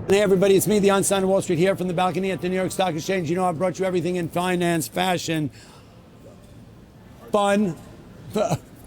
Hey everybody, it's me, the Einstein of Wall Street, here from the balcony at the New York Stock Exchange. You know, I've brought you everything in finance, fashion, fun,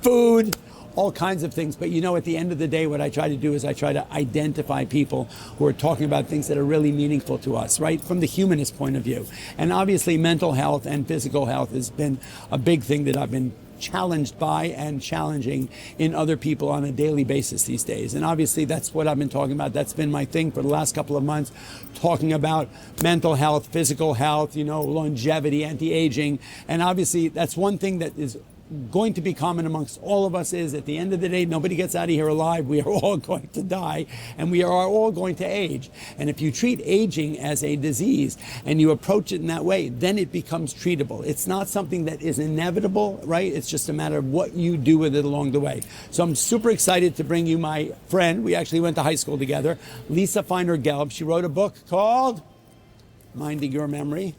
food, all kinds of things. But you know, at the end of the day, what I try to do is I try to identify people who are talking about things that are really meaningful to us, right? From the humanist point of view. And obviously mental health and physical health has been a big thing that I've been challenged by and challenging in other people on a daily basis these days. And obviously that's what I've been talking about. That's been my thing for the last couple of months, talking about mental health, physical health, you know, longevity, anti-aging. And obviously that's one thing that is going to be common amongst all of us, is at the end of the day, nobody gets out of here alive. We are all going to die, and we are all going to age. And if you treat aging as a disease and you approach it in that way, then it becomes treatable. It's not something that is inevitable, right? It's just a matter of what you do with it along the way. So I'm super excited to bring you my friend. We actually went to high school together, Lisa Feiner. She wrote a book called Minding Your Memory,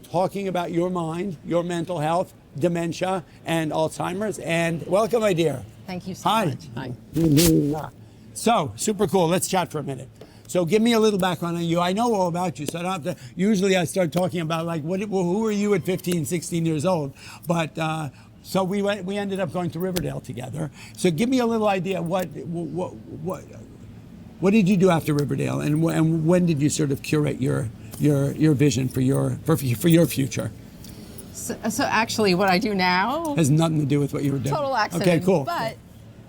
talking about your mind, your mental health, dementia, and Alzheimer's. And welcome, my dear. Thank you so much. Hi. So, super cool. Let's chat for a minute. So give me a little background on you. I know all about you, so I don't have to, usually I start talking about like, who were you at 15, 16 years old? But, so we ended up going to Riverdale together. So give me a little idea, what did you do after Riverdale, and when did you sort of curate your vision for your future? So actually what I do now has nothing to do with what you were doing. Total accident. Okay, cool. But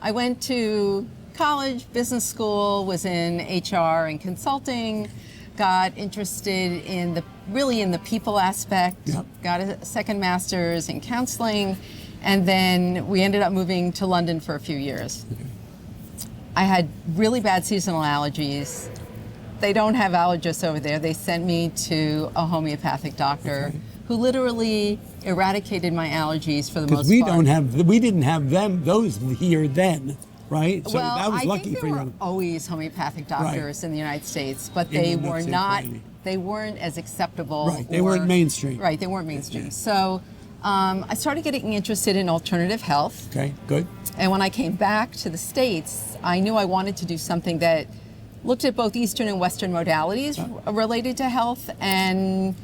I went to college, business school, was in HR and consulting, got interested in the people aspect, Yep. got a second master's in counseling, and then we ended up moving to London for a few years. Okay. I had really bad seasonal allergies. They don't have allergists over there. They sent me to a homeopathic doctor. Okay. Who literally eradicated my allergies for the most Because part. we didn't have those here then, right? So well, that was lucky think for there were you. always homeopathic doctors Right. in the United States, but In they New were York not. City. They weren't as acceptable. Right. They weren't mainstream. Right. They weren't mainstream. Yeah. So I started getting interested in alternative health. Okay, good. And when I came back to the States, I knew I wanted to do something that looked at both Eastern and Western modalities related to health, and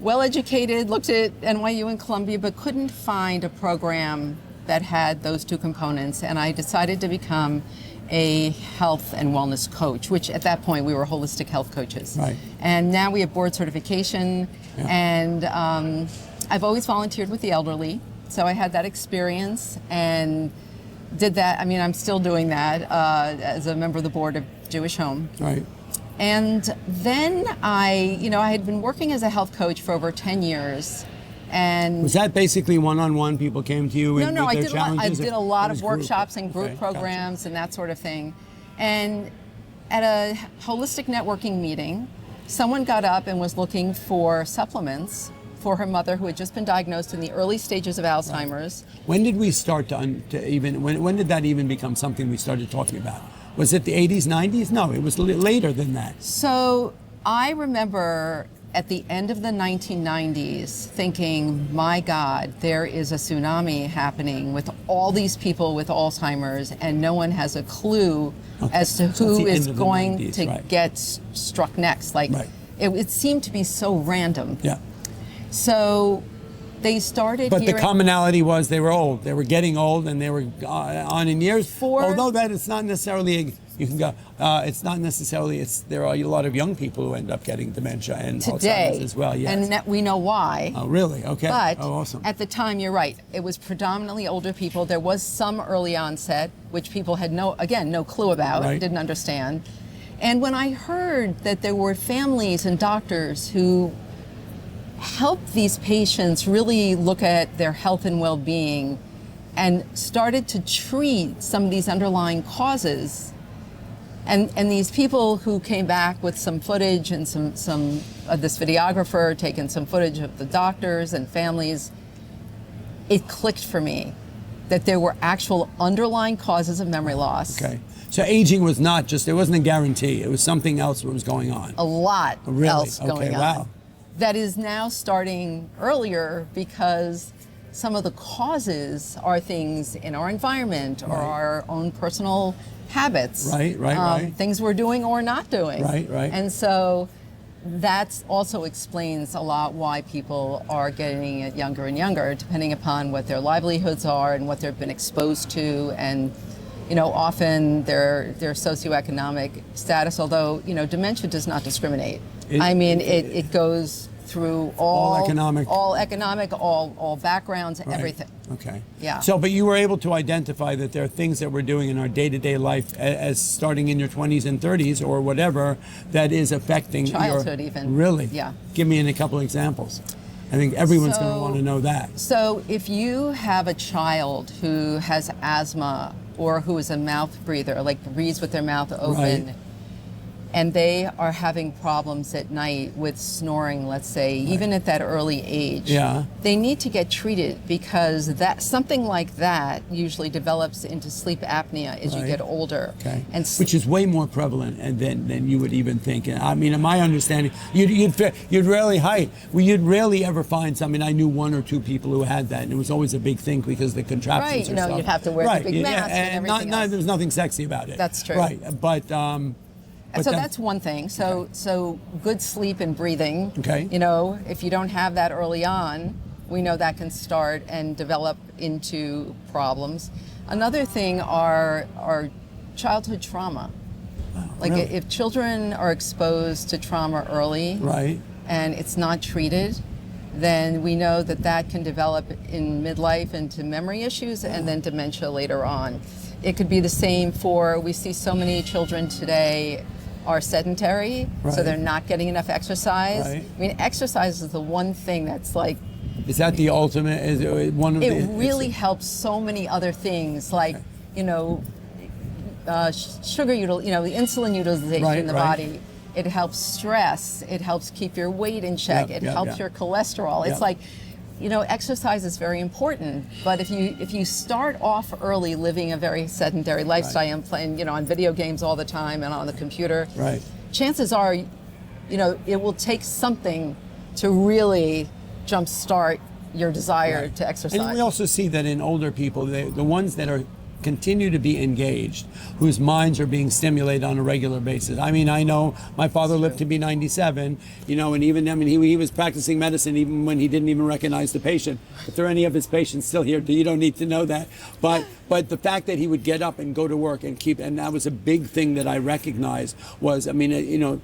well-educated, looked at NYU and Columbia, but couldn't find a program that had those two components. And I decided to become a health and wellness coach, which at that point we were holistic health coaches. Right. And now we have board certification, and I've always volunteered with the elderly. So I had that experience and did that. I mean, I'm still doing that as a member of the board of Jewish Home. Right. And then I had been working as a health coach for over 10 years. And Was that basically one-on-one? People came to you with I their did challenges? a lot It of was group. workshops and group Okay, programs and that sort of thing. And at a holistic networking meeting, someone got up and was looking for supplements for her mother, who had just been diagnosed in the early stages of Alzheimer's. Right. When did we start when did that even become something we started talking about? Was it the 80s, 90s? No, it was later than that. So I remember at the end of the 1990s thinking, my God, there is a tsunami happening with all these people with Alzheimer's, and no one has a clue as to who is going 90s, to right. get struck next. Like, Right. it seemed to be so random. Yeah. So they started But the hearing- commonality was they were old. They were getting old, and they were on in years. For- Although that it's not necessarily, you can go, it's not necessarily, there are a lot of young people who end up getting dementia and today Alzheimer's as well, yes. And we know why. Oh, really? Okay. But awesome. at the time, you're right, it was predominantly older people. There was some early onset, which people had no clue about, Right. didn't understand. And when I heard that there were families and doctors who helped these patients really look at their health and well-being and started to treat some of these underlying causes, and these people who came back with some footage and some this videographer taking some footage of the doctors and families, it clicked for me that there were actual underlying causes of memory loss. Okay. So aging was not just, it wasn't a guarantee. It was something else that was going on. A lot Really? else going Okay, on. wow. That is now starting earlier because some of the causes are things in our environment or our own personal habits. Right. Things we're doing or not doing. Right. And so that also explains a lot why people are getting it younger and younger, depending upon what their livelihoods are and what they've been exposed to, and often their socioeconomic status. Although dementia does not discriminate. It goes through all economic, all backgrounds, everything. Okay. Yeah. So, but you were able to identify that there are things that we're doing in our day-to-day life, as starting in your 20s and 30s or whatever, that is affecting childhood even. Really? Yeah. Give me a couple of examples. I think everyone's going to want to know that. So, if you have a child who has asthma or who is a mouth breather, like breathes with their mouth open, and they are having problems at night with snoring, let's say, even at that early age, they need to get treated, because something like that usually develops into sleep apnea as you get older. Okay. And which is way more prevalent than you would even think. I mean, in my understanding, you'd rarely ever find something. I knew one or two people who had that, and it was always a big thing because the contraptions. Right. You'd have to wear the big mask and everything else. There's nothing sexy about it. That's true. Right, but so that's one thing. So good sleep and breathing. Okay. If you don't have that early on, we know that can start and develop into problems. Another thing are childhood trauma. Like really? If children are exposed to trauma early, and it's not treated, then we know that can develop in midlife into memory issues and then dementia later on. It could be the same we see so many children today are sedentary, so they're not getting enough exercise. I mean, exercise is the one thing that's like... Is that the ultimate? Is it one of it really helps so many other things, like, sugar, the insulin utilization in the body. It helps stress. It helps keep your weight in check. It helps your cholesterol. It's like, exercise is very important, but if you start off early living a very sedentary lifestyle and playing, on video games all the time and on the computer, chances are, it will take something to really jumpstart your desire to exercise. And we also see that in older people, the ones that continue to be engaged, whose minds are being stimulated on a regular basis. I mean, I know my father lived to be 97, and even, he was practicing medicine even when he didn't even recognize the patient. If there are any of his patients still here, you don't need to know that. But the fact that he would get up and go to work and that was a big thing that I recognized was,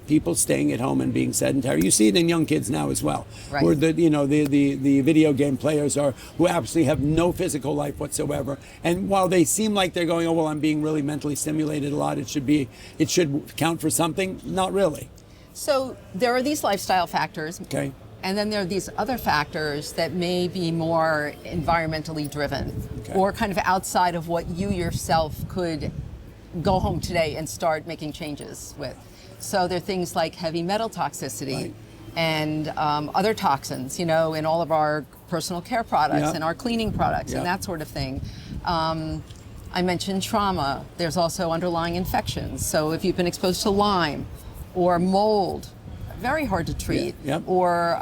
people staying at home and being sedentary. You see it in young kids now as well, where the video game players who absolutely have no physical life whatsoever. And while they seem like they're going, I'm being really mentally stimulated a lot, it should count for something. Not really. So there are these lifestyle factors. Okay. And then there are these other factors that may be more environmentally driven or kind of outside of what you yourself could go home today and start making changes with. So there are things like heavy metal toxicity and other toxins, in all of our personal care products and our cleaning products and that sort of thing. I mentioned trauma. There's also underlying infections. So if you've been exposed to Lyme or mold, very hard to treat, or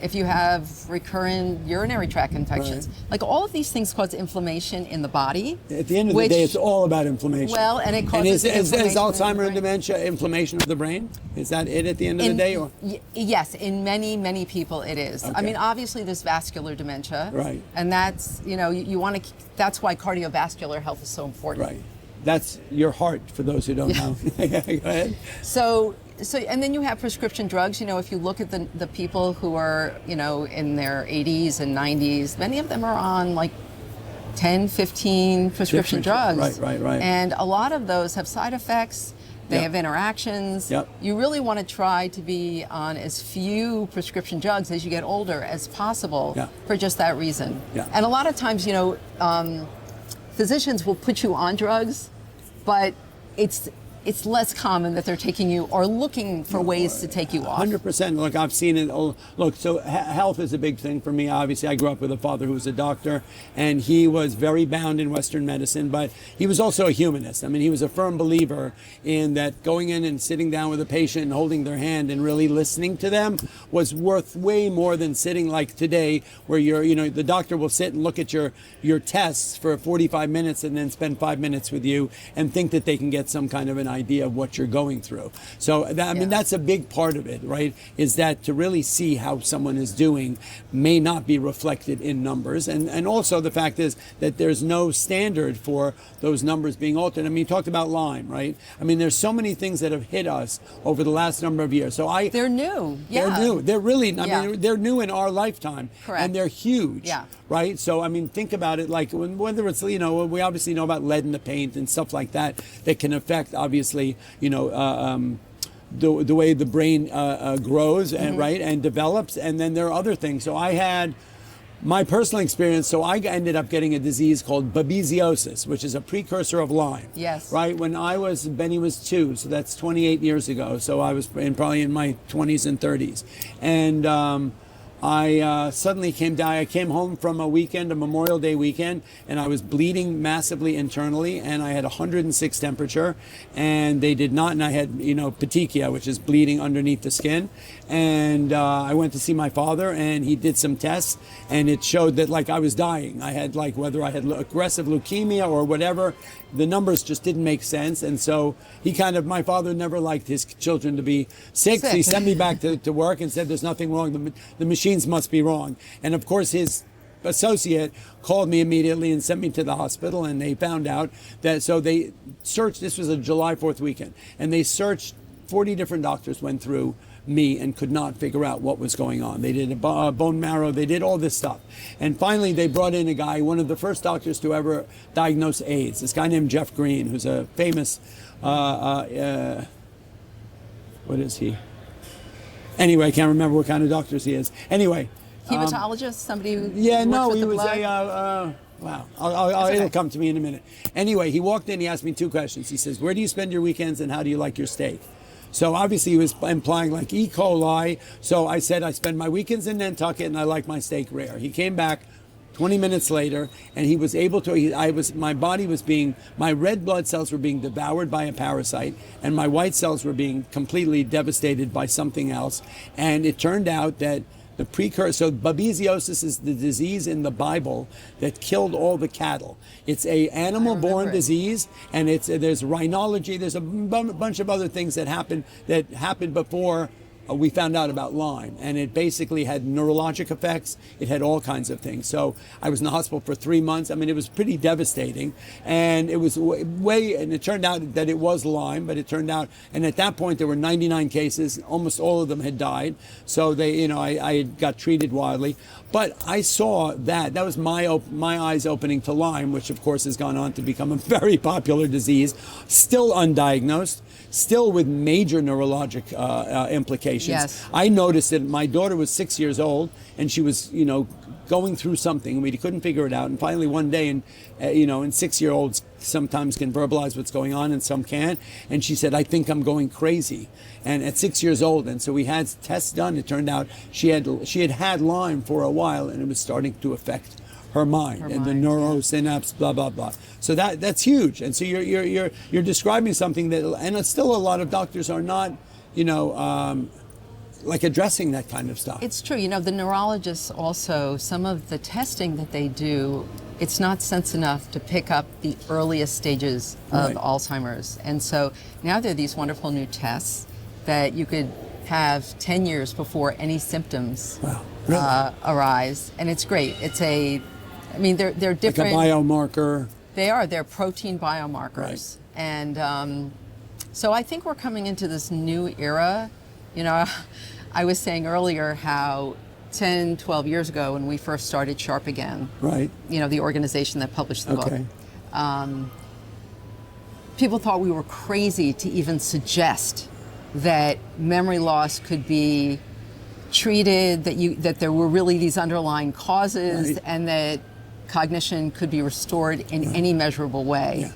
if you have recurrent urinary tract infections. Like all of these things cause inflammation in the body. At the end of the day, it's all about inflammation. Well, and it causes is Alzheimer and dementia inflammation of the brain? Is that it at the end of the day? Or? Yes, in many, many people it is. I mean, obviously there's vascular dementia. And that's, you want to, that's why cardiovascular health is so important. That's your heart, for those who don't know. Go ahead. So, and then you have prescription drugs. If you look at the people who are, in their 80s and 90s, many of them are on like 10, 15 prescription drugs. Right. And a lot of those have side effects. They have interactions. You really want to try to be on as few prescription drugs as you get older as possible for just that reason. And a lot of times, physicians will put you on drugs, but it's it's less common that they're taking you or looking for ways to take you off. 100%. Look, I've seen it. Look, so health is a big thing for me. Obviously, I grew up with a father who was a doctor, and he was very bound in Western medicine, but he was also a humanist. I mean, he was a firm believer in that going in and sitting down with a patient and holding their hand and really listening to them was worth way more than sitting like today, where the doctor will sit and look at your tests for 45 minutes and then spend 5 minutes with you and think that they can get some kind of an idea of what you're going through. So I mean, that's a big part of it, right? Is that to really see how someone is doing may not be reflected in numbers. And also the fact is that there's no standard for those numbers being altered. I mean, you talked about Lyme, right? I mean, there's so many things that have hit us over the last number of years. So they're new. Yeah. They're new. They're really, I mean, they're new in our lifetime. Correct. And they're huge. Yeah. Right? So, I mean, think about it like whether it's, we obviously know about lead in the paint and stuff like that can affect, obviously, the way the brain grows and right and develops. And then there are other things. So I had my personal experience. So I ended up getting a disease called babesiosis, which is a precursor of Lyme. Yes. Right. When Benny was 2, so that's 28 years ago. So I was probably in my 20s and 30s. And I suddenly came down. I came home from a Memorial Day weekend, and I was bleeding massively internally, and I had 106 temperature, and they did not, and I had, petechia, which is bleeding underneath the skin. And I went to see my father, and he did some tests, and it showed that I was dying. I had whether I had aggressive leukemia or whatever, the numbers just didn't make sense. And so my father never liked his children to be sick. So he sent me back to work and said, there's nothing wrong. The machines must be wrong. And of course, his associate called me immediately and sent me to the hospital, and they found out that, so they searched, this was a July 4th weekend, and they searched, 40 different doctors went through me and could not figure out what was going on. They did a bone marrow, they did all this stuff. And finally they brought in a guy, one of the first doctors to ever diagnose AIDS, this guy named Jeff Green, who's a famous, what is he? Anyway, I can't remember what kind of doctors he is. Anyway. Hematologist, somebody who he was blood? Wow, it'll come to me in a minute. Anyway, he walked in, he asked me 2 questions. He says, where do you spend your weekends and how do you like your steak? So obviously he was implying E. coli. So I said, I spend my weekends in Nantucket and I like my steak rare. He came back 20 minutes later, and he was able to, my red blood cells were being devoured by a parasite, and my white cells were being completely devastated by something else. And it turned out that the precursor, so babesiosis is the disease in the Bible that killed all the cattle. It's a animal-born disease, and there's rhinology, there's a bunch of other things that happened before we found out about Lyme, and it basically had neurologic effects. It had all kinds of things. So I was in the hospital for 3 months. I mean, it was pretty devastating, and it was and it turned out that it was Lyme, but it turned out, and at that point there were 99 cases. Almost all of them had died. So I got treated wildly. But I saw that was my eyes opening to Lyme, which of course has gone on to become a very popular disease, still undiagnosed, still with major neurologic implications. Yes. I noticed that my daughter was 6 years old, and she was, going through something. We couldn't figure it out. And finally one day, and 6-year-olds sometimes can verbalize what's going on and some can't. And she said, I think I'm going crazy. And at 6 years old, and so we had tests done. It turned out she had Lyme for a while, and it was starting to affect her mind and the neurosynapse, blah blah blah. So that's huge. And so you're describing something that, and still a lot of doctors are not, addressing that kind of stuff. It's true. The neurologists also, some of the testing that they do, it's not sense enough to pick up the earliest stages of Alzheimer's. And so now there are these wonderful new tests that you could have 10 years before any symptoms arise. And it's great. They're different. Like a biomarker. They're protein biomarkers. Right. And so I think we're coming into this new era. I was saying earlier how 10, 12 years ago when we first started Sharp Again, right? The organization that published the book, people thought we were crazy to even suggest that memory loss could be treated, that there were really these underlying causes, and that cognition could be restored in any measurable way.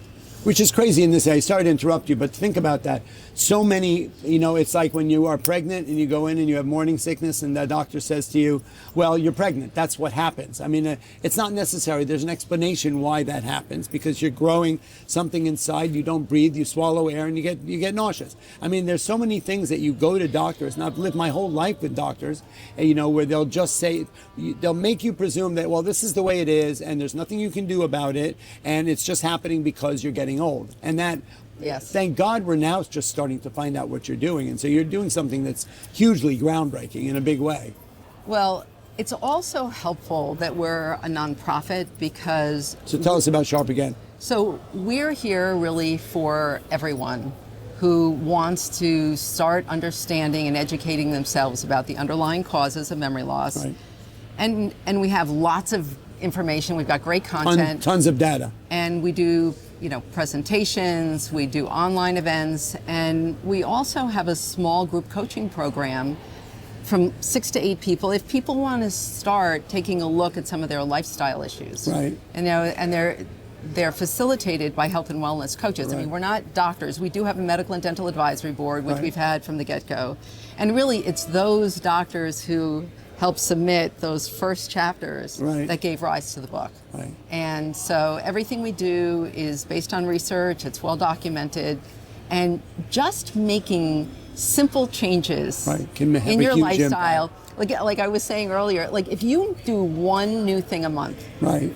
Which is crazy in this day. Sorry to interrupt you, but think about that. So many, it's like when you are pregnant and you go in and you have morning sickness and the doctor says to you, well, you're pregnant. That's what happens. I mean, it's not necessary. There's an explanation why that happens, because you're growing something inside. You don't breathe, you swallow air, and you get nauseous. I mean, there's so many things that you go to doctors, and I've lived my whole life with doctors, where they'll just say, they'll make you presume that, well, this is the way it is, and there's nothing you can do about it, and it's just happening because you're getting old. And that, yes, thank God we're now just starting to find out what you're doing. And so you're doing something that's hugely groundbreaking in a big way. Well, it's also helpful that we're a nonprofit because... So tell us about Sharp again. So we're here really for everyone who wants to start understanding and educating themselves about the underlying causes of memory loss. Right. And we have lots of information. We've got great content. Tons of data. And we do, presentations, we do online events, and we also have a small group coaching program from 6 to 8 people. If people want to start taking a look at some of their lifestyle issues. Right. And they're facilitated by health and wellness coaches. Right. I mean, we're not doctors. We do have a medical and dental advisory board, which Right. we've had from the get-go. And really, it's those doctors who helped submit those first chapters Right. that gave rise to the book. Right. And so everything we do is based on research, it's well documented, and just making simple changes Right. Can have in a your huge lifestyle. Like I was saying earlier, like if you do one new thing a month, Right.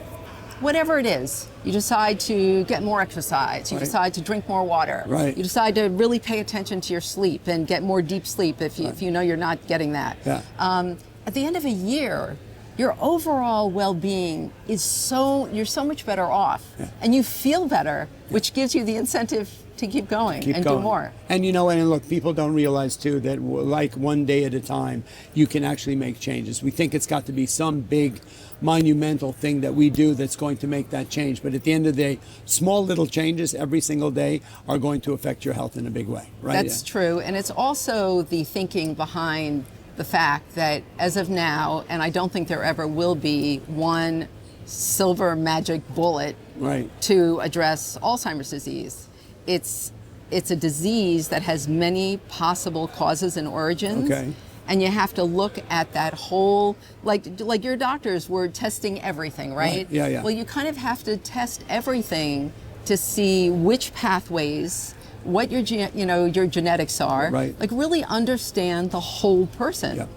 whatever it is, you decide to get more exercise, you Right. decide to drink more water, Right. you decide to really pay attention to your sleep and get more deep sleep if you know you're not getting that. Yeah. At the end of a year, your overall well-being is you're so much better off, and you feel better, which gives you the incentive to keep going do more. And and look, people don't realize too that like one day at a time, you can actually make changes. We think it's got to be some big monumental thing that we do that's going to make that change. But at the end of the day, small little changes every single day are going to affect your health in a big way, right? That's true. And it's also the thinking behind the fact that as of now, and I don't think there ever will be one silver magic bullet Right. to address Alzheimer's disease. It's a disease that has many possible causes and origins. Okay. And you have to look at that whole, like your doctors were testing everything, right? Right. Yeah, yeah. Well, you kind of have to test everything to see which pathways, what your genetics are. Right. Like really understand the whole person. Yep.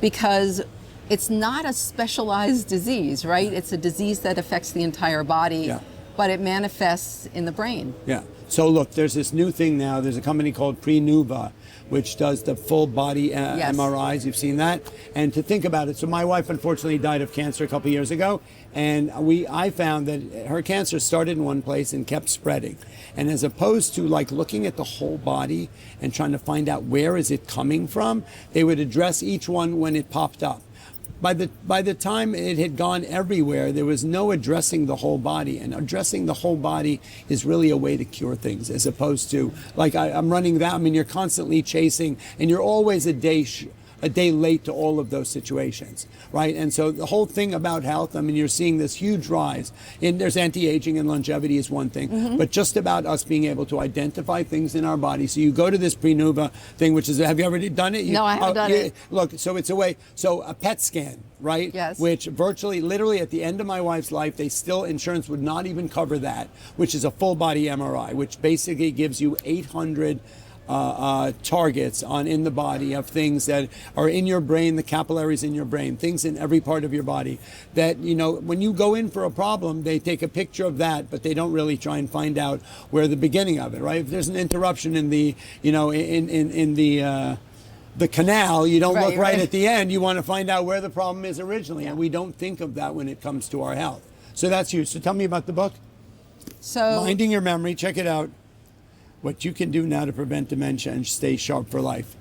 Because it's not a specialized disease, right? It's a disease that affects the entire body, Yeah. but it manifests in the brain. Yeah. So look, there's this new thing now. There's a company called Prenuva, which does the full body Yes. MRIs. You've seen that. And to think about it, so my wife unfortunately died of cancer a couple years ago, and I found that her cancer started in one place and kept spreading. And as opposed to like looking at the whole body and trying to find out where is it coming from, they would address each one when it popped up. By the time it had gone everywhere, there was no addressing the whole body. And addressing the whole body is really a way to cure things, as opposed to, like I'm running that. I mean, you're constantly chasing, and you're always a day late to all of those situations, right? And so the whole thing about health, I mean, you're seeing this huge rise. And there's anti-aging and longevity is one thing, but just about us being able to identify things in our body. So you go to this Prenuva thing, which is, have you already done it? No, I haven't done it. Look, so it's a way, so a PET scan, right? Yes. Which virtually, literally at the end of my wife's life, insurance would not even cover that, which is a full body MRI, which basically gives you 800 targets in the body of things that are in your brain, the capillaries in your brain, things in every part of your body that, when you go in for a problem, they take a picture of that, but they don't really try and find out where the beginning of it, right? If there's an interruption in the, in the canal, you don't look right at the end. You want to find out where the problem is originally, and we don't think of that when it comes to our health. So that's you. So tell me about the book. So Minding Your Memory. Check it out. What you can do now to prevent dementia and stay sharp for life.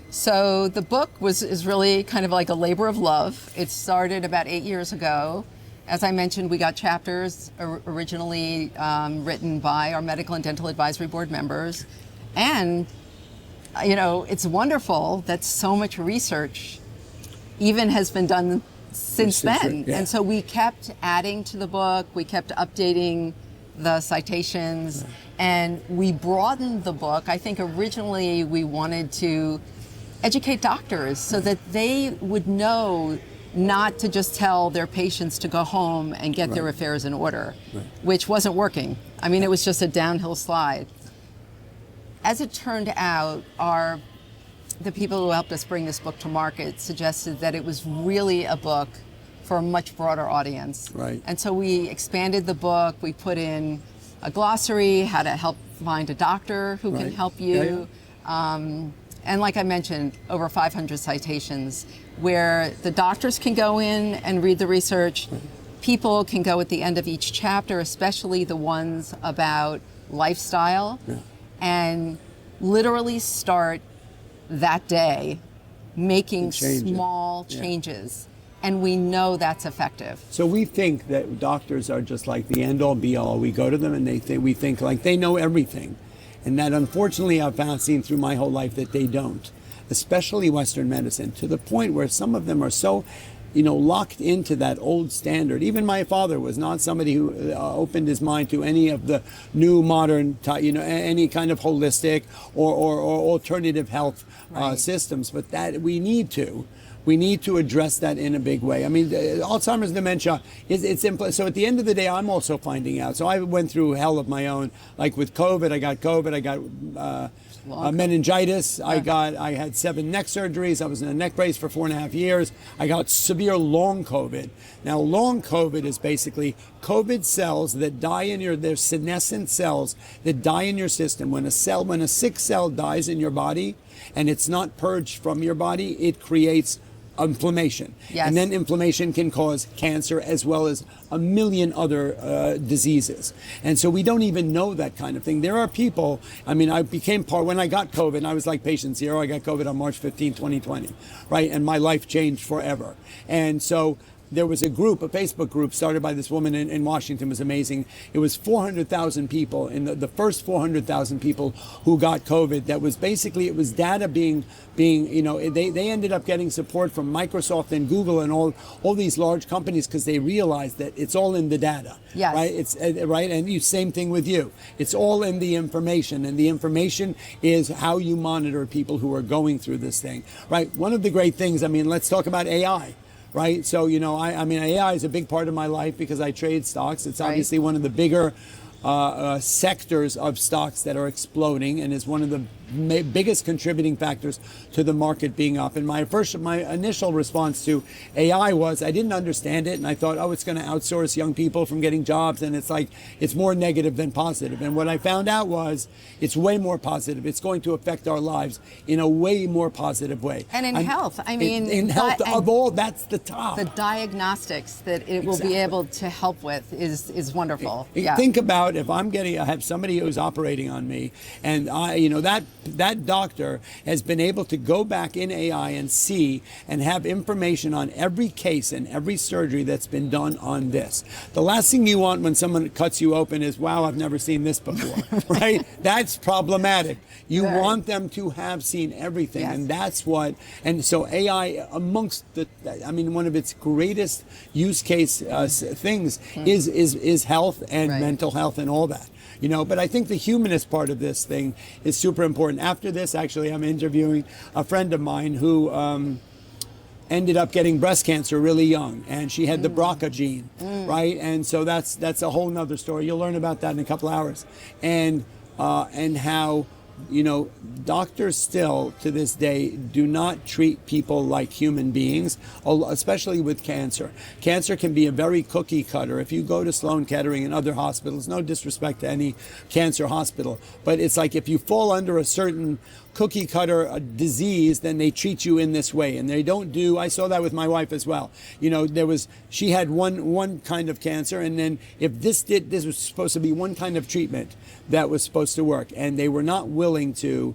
So the book is really kind of like a labor of love. It started about 8 years ago. As I mentioned, we got chapters originally written by our medical and dental advisory board members. And, it's wonderful that so much research even has been done since then. Yeah. And so we kept adding to the book. We kept updating the citations, and we broadened the book. I think originally we wanted to educate doctors so that they would know not to just tell their patients to go home and get their affairs in order, which wasn't working. I mean, it was just a downhill slide. As it turned out, the people who helped us bring this book to market suggested that it was really a book for a much broader audience. Right. And so we expanded the book. We put in a glossary, how to help find a doctor who can help you. And like I mentioned, over 500 citations where the doctors can go in and read the research. People can go at the end of each chapter, especially the ones about lifestyle, and literally start that day making small changes. And we know that's effective. So we think that doctors are just like the end-all be-all. We go to them and we think like they know everything. And that unfortunately I've seen through my whole life that they don't, especially Western medicine, to the point where some of them are so, locked into that old standard. Even my father was not somebody who opened his mind to any of the new modern, any kind of holistic or alternative health systems. But that we need to. We need to address that in a big way. I mean, Alzheimer's dementia so at the end of the day, I'm also finding out. So I went through hell of my own. Like with COVID, I got meningitis. I had 7 neck surgeries. I was in a neck brace for 4.5 years. I got severe long COVID. Now, long COVID is basically COVID cells that die in there's senescent cells that die in your system. When a sick cell dies in your body and it's not purged from your body, it creates inflammation. Yes. And then inflammation can cause cancer as well as a million other diseases. And so we don't even know that kind of thing. There are people, I became when I got COVID, I was like patient zero. I got COVID on March 15, 2020, right? And my life changed forever. And so there was a Facebook group started by this woman in Washington. It was amazing. It was 400,000 people, in the first 400,000 people who got COVID. That was basically, it was data being they ended up getting support from Microsoft and Google and all these large companies because they realized that it's all in the data. Yes. Right? It's right, and same thing with you. It's all in the information, and the information is how you monitor people who are going through this thing. Right? One of the great things, let's talk about AI. Right. So, AI is a big part of my life because I trade stocks. It's obviously one of the bigger sectors of stocks that are exploding and is one of the biggest contributing factors to the market being up. And my initial response to AI was I didn't understand it, and I thought, it's going to outsource young people from getting jobs, and it's more negative than positive. And what I found out was it's way more positive. It's going to affect our lives in a way more positive way. And in health, in health of all, that's the top. The diagnostics that it will be able to help with is wonderful. Think about if I have somebody who's operating on me, and that doctor has been able to go back in AI and see and have information on every case and every surgery that's been done on this. The last thing you want when someone cuts you open is, wow, I've never seen this before, right? That's problematic. You want them to have seen everything, and that's what, and so AI amongst one of its greatest use case things is health and mental health and all that. But I think the humanist part of this thing is super important. After this, actually, I'm interviewing a friend of mine who ended up getting breast cancer really young, and she had the BRCA gene, right? And so that's a whole nother story. You'll learn about that in a couple hours, and how doctors still to this day do not treat people like human beings, especially with cancer. Cancer can be a very cookie cutter. If you go to Sloan Kettering and other hospitals, no disrespect to any cancer hospital, but it's like if you fall under a certain cookie cutter disease, then they treat you in this way, and they don't do. I saw that with my wife as well. She had one kind of cancer, and then if this was supposed to be one kind of treatment that was supposed to work, and they were not willing to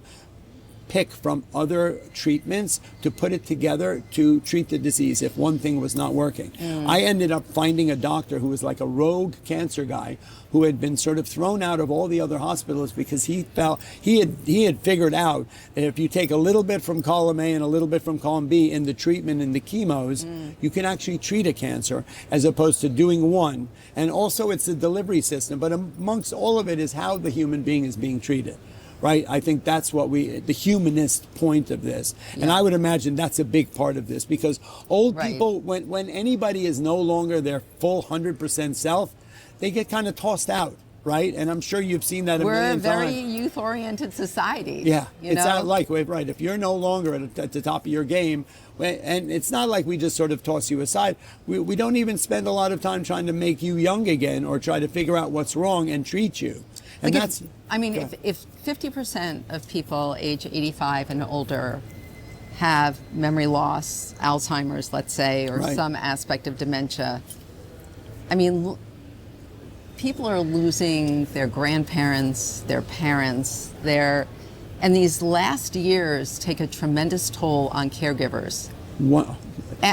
pick from other treatments to put it together to treat the disease if one thing was not working. I ended up finding a doctor who was like a rogue cancer guy who had been sort of thrown out of all the other hospitals because he felt he had figured out that if you take a little bit from column A and a little bit from column B in the treatment and the chemos, you can actually treat a cancer as opposed to doing one. And also it's the delivery system, but amongst all of it is how the human being is being treated. Right? I think that's what the humanist point of this. Yeah. And I would imagine that's a big part of this because old people, when anybody is no longer their full 100% self, they get kind of tossed out. Right? And I'm sure you've seen that a million times. We're a very youth-oriented society. Yeah. It's out like, right, if you're no longer at the top of your game, and it's not like we just sort of toss you aside. We don't even spend a lot of time trying to make you young again or try to figure out what's wrong and treat you. And like that's... if 50% of people age 85 and older have memory loss, Alzheimer's, let's say, or some aspect of dementia, I mean, people are losing their grandparents, their parents, and these last years take a tremendous toll on caregivers. Wow.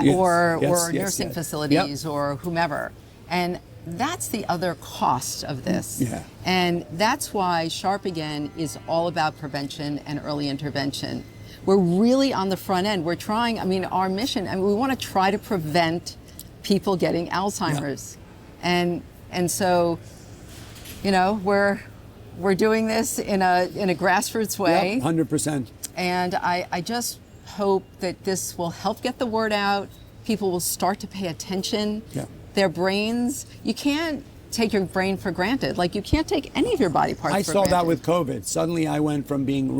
Or nursing facilities or whomever. And that's the other cost of this. Yeah. And that's why Sharp Again is all about prevention and early intervention. We're really on the front end. We're trying, our mission, we want to try to prevent people getting Alzheimer's. Yeah. And so, we're doing this in a grassroots way. Yep, 100%. And I just hope that this will help get the word out. People will start to pay attention. Yeah. Their brains, you can't take your brain for granted. Like you can't take any of your body parts for granted. I saw that with COVID. Suddenly I went from being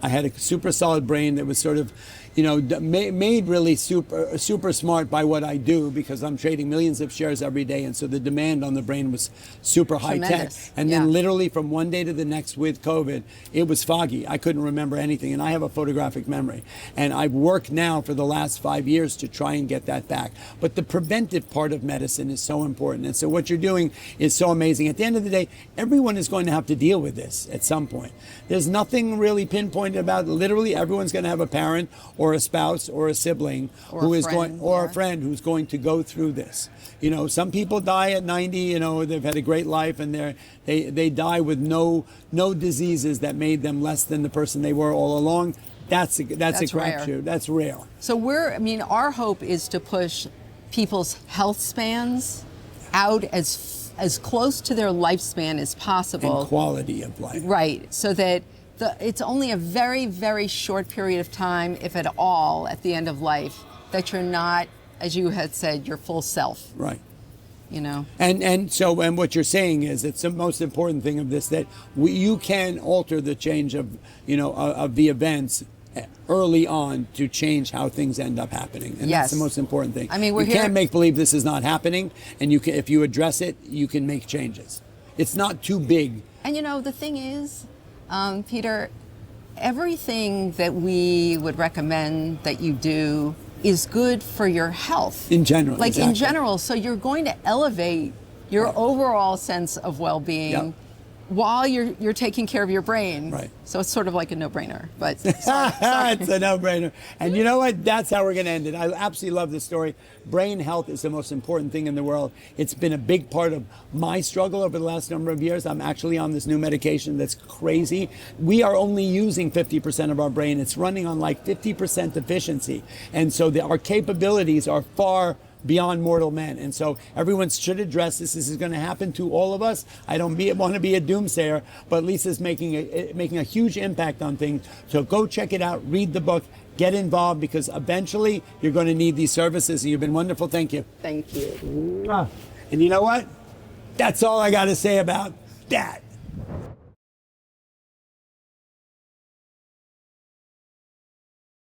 I had a super solid brain that was sort of, made really super smart by what I do because I'm trading millions of shares every day. And so the demand on the brain was super high tech. And then literally from one day to the next with COVID, it was foggy. I couldn't remember anything. And I have a photographic memory. And I've worked now for the last 5 years to try and get that back. But the preventive part of medicine is so important. And so what you're doing is so amazing. At the end of the day, everyone is going to have to deal with this at some point. There's nothing really pinpointed about it. Literally everyone's going to have a parent or a spouse or a sibling a friend who's going to go through this. Some people die at 90, they've had a great life and they die with no diseases that made them less than the person they were all along. That's a crapshoot. That's rare. So our hope is to push people's health spans out as close to their lifespan as possible. And quality of life. Right. So that it's only a very, very short period of time, if at all, at the end of life, that you're not, as you had said, your full self. Right. And what you're saying is it's the most important thing of this, that you can alter the change of the events early on to change how things end up happening. And that's the most important thing. You can't make believe this is not happening, and if you address it, you can make changes. It's not too big. And the thing is, Peter, everything that we would recommend that you do is good for your health. In general. In general. So you're going to elevate your overall sense of well-being while you're taking care of your brain. Right. So it's sort of like a no-brainer. But sorry. It's a no-brainer. And you know what? That's how we're going to end it. I absolutely love this story. Brain health is the most important thing in the world. It's been a big part of my struggle over the last number of years. I'm actually on this new medication that's crazy. We are only using 50% of our brain. It's running on like 50% efficiency. And so our capabilities are far beyond mortal men. And so everyone should address this. This is going to happen to all of us. I don't want to be a doomsayer, but Lisa's making a huge impact on things. So go check it out, read the book, get involved, because eventually you're going to need these services. You've been wonderful. Thank you. Thank you. And you know what? That's all I got to say about that.